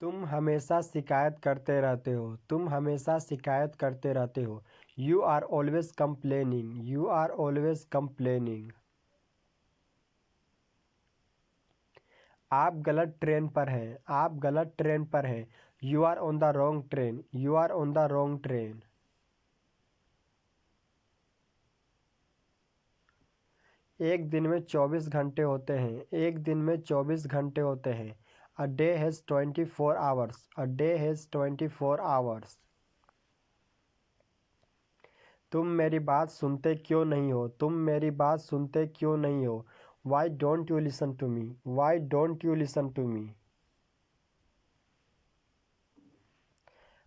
तुम हमेशा शिकायत करते रहते हो। तुम हमेशा शिकायत करते रहते हो। You are always complaining. You are always complaining. आप गलत ट्रेन पर हैं। आप गलत ट्रेन पर हैं। You are on the wrong train. You are on the wrong train. एक दिन में 24 घंटे होते हैं। एक दिन में 24 घंटे होते हैं। A day has 24 hours. A day has 24 hours. तुम मेरी बात सुनते क्यों नहीं हो? तुम मेरी बात सुनते क्यों नहीं हो? Why don't you listen to me? Why don't you listen to me?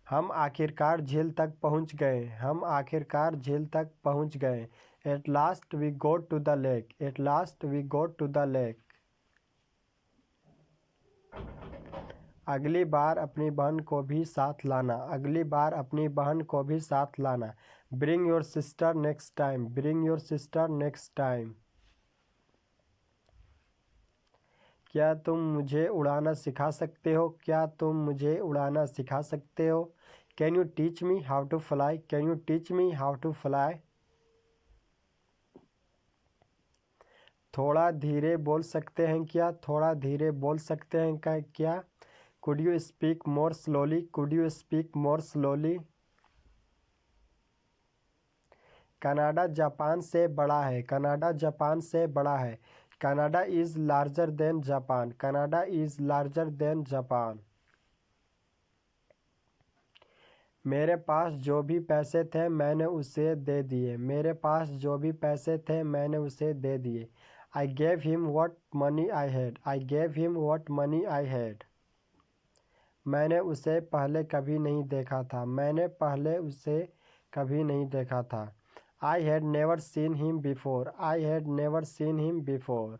हम आखिरकार झील तक पहुंच गए। हम आखिरकार झील तक पहुंच गए। At last we got to the lake. At last we got to the lake. अगली बार अपनी बहन को भी साथ लाना। अगली बार अपनी बहन को भी साथ लाना। Bring your sister next time. Bring your sister next time. क्या तुम मुझे उड़ाना सिखा सकते हो? क्या तुम मुझे उड़ाना सिखा सकते हो? Can you teach me how to fly? Can you teach me how to fly? थोड़ा धीरे बोल सकते हैं क्या? थोड़ा धीरे बोल सकते हैं क्या? Could you speak more slowly? Could you speak more slowly? Canada Japan से बड़ा है। कनाडा जापान से बड़ा है। Canada is larger than Japan. Canada is larger than Japan. मेरे पास जो भी पैसे थे मैंने उसे दे दिए। मेरे पास जो भी पैसे थे मैंने उसे दे दिए। I gave him what money I had. I gave him what money I had. मैंने उसे पहले कभी नहीं देखा था। मैंने पहले उसे कभी नहीं देखा था। I had never seen him before. I had never seen him before.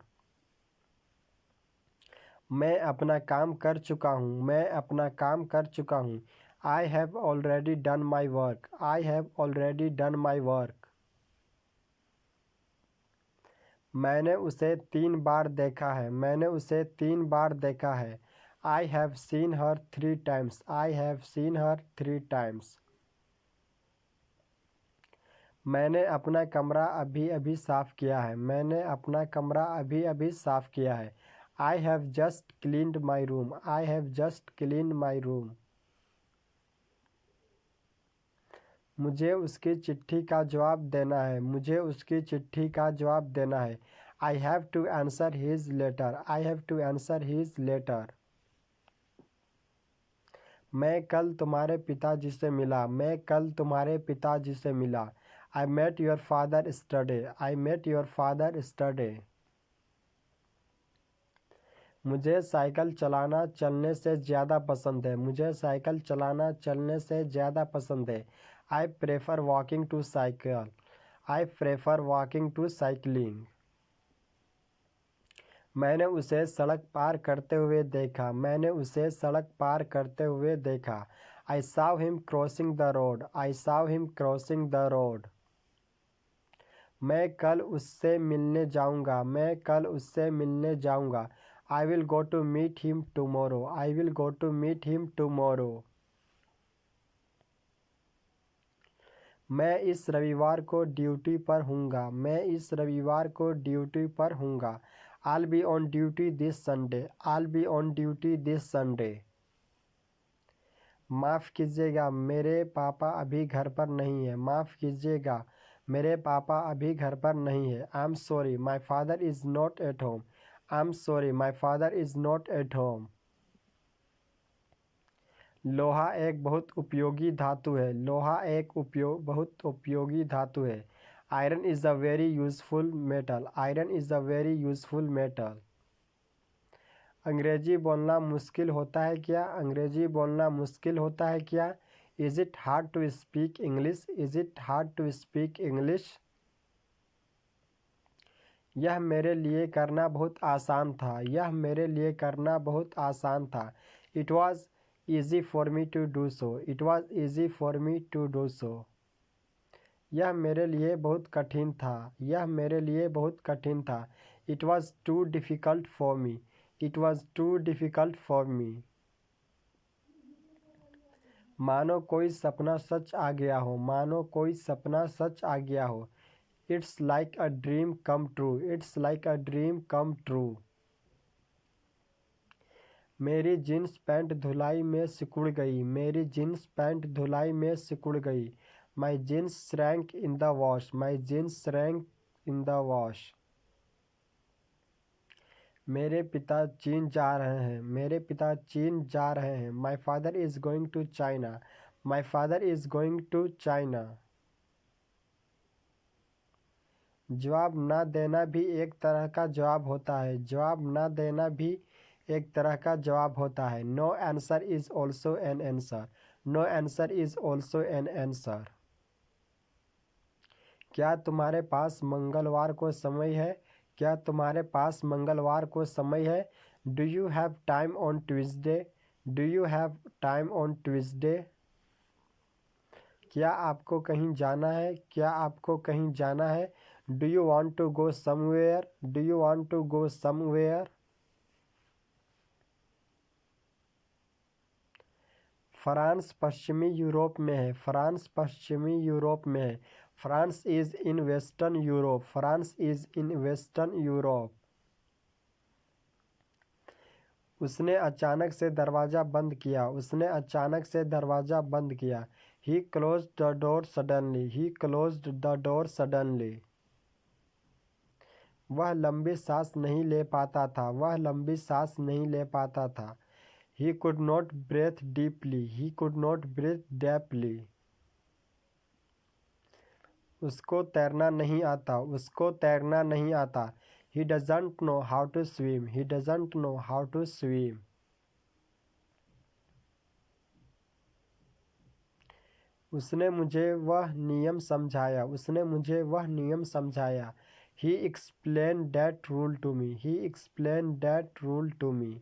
मैं अपना काम कर चुका हूँ। मैं अपना काम कर चुका हूँ। I have already done my work. I have already done my work. मैंने उसे 3 बार देखा है। मैंने उसे 3 बार देखा है। I have seen her 3 times. I have seen her 3 times. मैंने अपना कमरा अभी अभी साफ़ किया है। मैंने अपना कमरा अभी अभी साफ़ किया है। I have just cleaned my room. I have just cleaned my room. मुझे उसकी चिट्ठी का जवाब देना है। मुझे उसकी चिट्ठी का जवाब देना है। I have to answer his letter. I have to answer his letter. मैं कल तुम्हारे पिताजी से मिला। मैं कल तुम्हारे पिताजी से मिला। I met your father yesterday. I met your father yesterday. मुझे साइकिल चलाना चलने से ज़्यादा पसंद है। मुझे साइकिल चलाना चलने से ज़्यादा पसंद है। I prefer walking to cycle. I prefer walking to cycling. मैंने उसे सड़क पार करते हुए देखा। मैंने उसे सड़क पार करते हुए देखा। I saw him crossing the road. I saw him crossing the road. मैं कल उससे मिलने जाऊंगा। मैं कल उससे मिलने जाऊंगा। I will go to meet him tomorrow. I will go to meet him tomorrow. मैं इस रविवार को ड्यूटी पर हूँगा। मैं इस रविवार को ड्यूटी पर हूँगा। I'll be on duty this Sunday. I'll be on duty this Sunday. माफ़ कीजिएगा मेरे पापा अभी घर पर नहीं है। माफ़ कीजिएगा मेरे पापा अभी घर पर नहीं है। I am sorry my father is not at home. I am sorry my father is not at home. लोहा एक बहुत उपयोगी धातु है। लोहा एक बहुत उपयोगी धातु है। Iron is a very useful metal. Iron is a very useful metal. अंग्रेजी बोलना मुश्किल होता है क्या? अंग्रेजी बोलना मुश्किल होता है क्या? Is it hard to speak English? Is it hard to speak English? यह मेरे लिए करना बहुत आसान था। यह मेरे लिए करना बहुत आसान था। It was easy for me to do so. It was easy for me to do so. यह मेरे लिए बहुत कठिन था। यह मेरे लिए बहुत कठिन था। It was too difficult for me. It was too difficult for me. मानो कोई सपना सच आ गया हो, मानो कोई सपना सच आ गया हो। It's like a dream come true, it's like a dream come true. मेरी जीन्स पैंट धुलाई में सिकुड़ गई, मेरी जीन्स पैंट धुलाई में सिकुड़ गई। My jeans shrank in the wash, my jeans shrank in the wash. मेरे पिता चीन जा रहे हैं, मेरे पिता चीन जा रहे हैं। My father is going to China, my father is going to China. जवाब ना देना भी एक तरह का जवाब होता है, जवाब ना देना भी एक तरह का जवाब होता है। No answer is also an answer, no answer is also an answer. क्या तुम्हारे पास मंगलवार को समय है, क्या तुम्हारे पास मंगलवार को समय है। Do you have time on Tuesday, do you have time on Tuesday. क्या आपको कहीं जाना है, क्या आपको कहीं जाना है। Do you want to go somewhere, do you want to go somewhere. France पश्चिमी यूरोप में है, फ्रांस पश्चिमी यूरोप में है। France is in western Europe, France is in western Europe. उसने अचानक से दरवाज़ा बंद किया, उसने अचानक से दरवाज़ा बंद किया। He closed the door suddenly, he closed the door suddenly. वह लंबी सांस नहीं ले पाता था, वह लंबी सांस नहीं ले पाता था। He could not breathe deeply, he could not breathe deeply. उसको तैरना नहीं आता, उसको तैरना नहीं आता। He doesn't know how to swim, he doesn't know how to swim. उसने मुझे वह नियम समझाया, उसने मुझे वह नियम समझाया। He explain that rule to me, he explain that rule to me.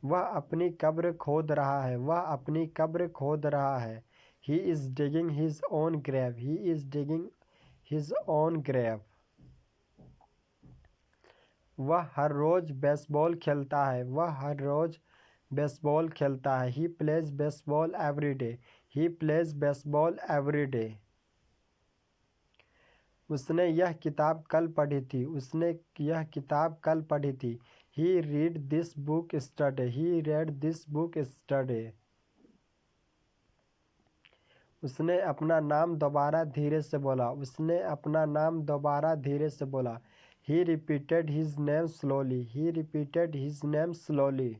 वह अपनी कब्र खोद रहा है, वह अपनी कब्र खोद रहा है। He is digging his own grave, he is digging his own grave. वह हर रोज़ बेसबॉल खेलता है, वह हर रोज़ बेसबॉल खेलता है। He plays baseball every day, he plays baseball every day. उसने यह किताब कल पढ़ी थी, उसने यह किताब कल पढ़ी थी। He read this book yesterday, he read this book yesterday. उसने अपना नाम दोबारा धीरे से बोला, उसने अपना नाम दोबारा धीरे से बोला। ही रिपीटेड हिज नेम स्लोली, ही रिपीटेड हिज नेम स्लोली।